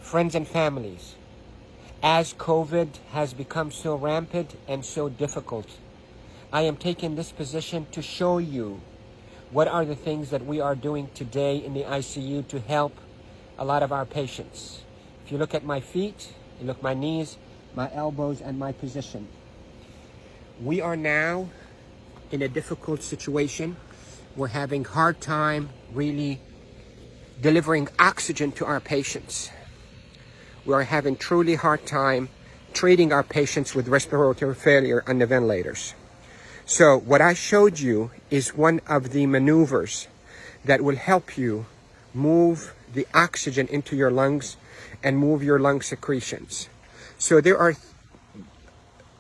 Friends and families, as COVID has become so rampant and so difficult, I am taking this position to show you what are the things that we are doing today in the ICU to help a lot of our patients. If you look at my feet, you look at my knees, my elbows, and my position. We are now in a difficult situation. We're having hard time really delivering oxygen to our patients. We are having truly hard time treating our patients with respiratory failure on the ventilators. So what I showed you is one of the maneuvers that will help you move the oxygen into your lungs and move your lung secretions. So there are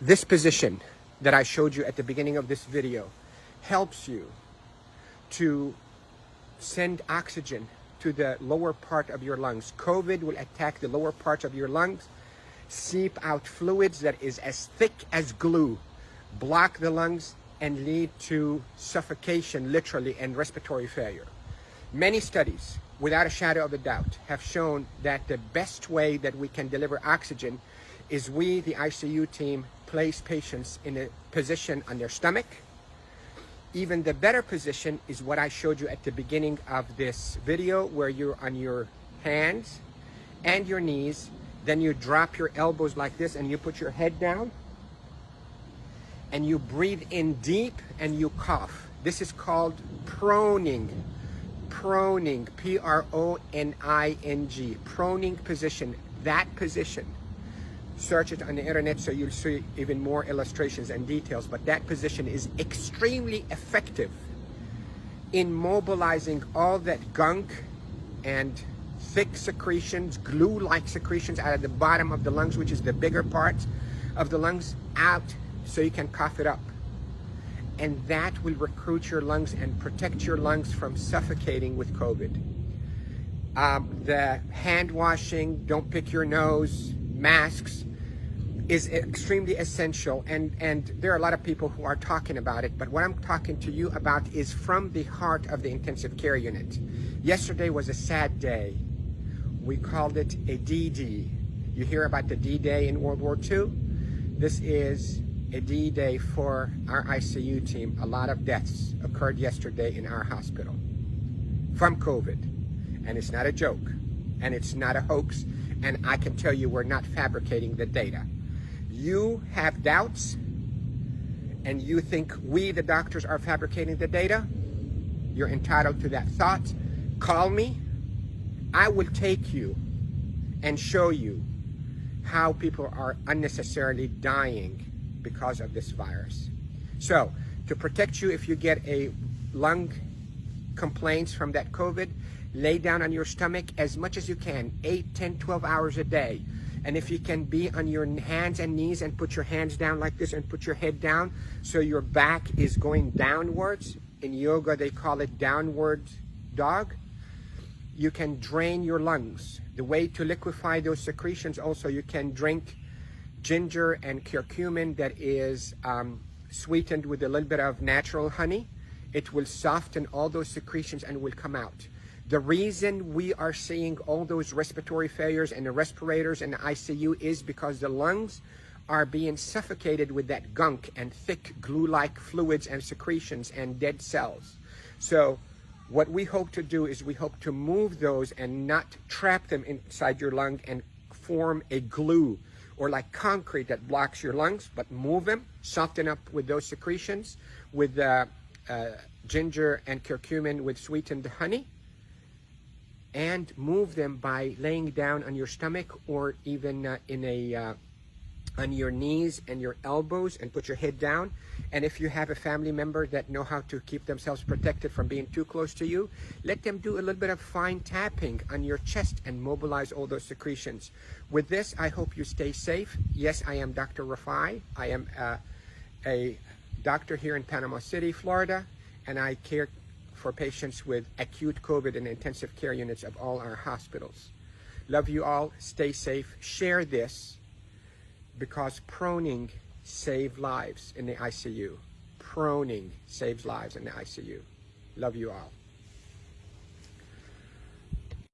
this position that I showed you at the beginning of this video helps you to send oxygen to the lower part of your lungs. COVID will attack the lower part of your lungs, seep out fluids that is as thick as glue, block the lungs, and lead to suffocation, literally, and respiratory failure. Many studies, without a shadow of a doubt, have shown that the best way that we can deliver oxygen is we, the ICU team, place patients in a position on their stomach. Even the better position is what I showed you at the beginning of this video, where you're on your hands and your knees, then you drop your elbows like this and you put your head down and you breathe in deep and you cough. This is called proning. Proning, P-R-O-N-I-N-G, proning position. That position, search it on the internet so you'll see even more illustrations and details, but that position is extremely effective in mobilizing all that gunk and thick secretions, glue-like secretions out of the bottom of the lungs, which is the bigger part of the lungs, out so you can cough it up. And that will recruit your lungs and protect your lungs from suffocating with COVID. The hand washing, don't pick your nose, masks, is extremely essential, and there are a lot of people who are talking about it, but what I'm talking to you about is from the heart of the intensive care unit. Yesterday was a sad day. We called it a D-Day. You hear about the D-Day in World War II? This is a D-Day for our ICU team. A lot of deaths occurred yesterday in our hospital from COVID, and it's not a joke, and it's not a hoax, and I can tell you we're not fabricating the data. You have doubts and you think we, the doctors, are fabricating the data, you're entitled to that thought. Call me. I will take you and show you how people are unnecessarily dying because of this virus. So, to protect you if you get a lung complaints from that COVID, lay down on your stomach as much as you can, 8, 10, 12 hours a day. And if you can be on your hands and knees and put your hands down like this and put your head down so your back is going downwards. In yoga, they call it downward dog. You can drain your lungs. The way to liquefy those secretions also, you can drink ginger and curcumin that is sweetened with a little bit of natural honey. It will soften all those secretions and will come out. The reason we are seeing all those respiratory failures and the respirators in the ICU is because the lungs are being suffocated with that gunk and thick glue-like fluids and secretions and dead cells. So what we hope to do is we hope to move those and not trap them inside your lung and form a glue or like concrete that blocks your lungs, but move them, soften up with those secretions with ginger and curcumin with sweetened honey, and move them by laying down on your stomach or even on your knees and your elbows and put your head down. And if you have a family member that know how to keep themselves protected from being too close to you, let them do a little bit of fine tapping on your chest and mobilize all those secretions. With this, I hope you stay safe. Yes, I am Dr. Rafai. I am a doctor here in Panama City, Florida, and I care for patients with acute COVID in intensive care units of all our hospitals. Love you all. Stay safe. Share this because proning saves lives in the ICU. proning saves lives in the ICU. Love you all.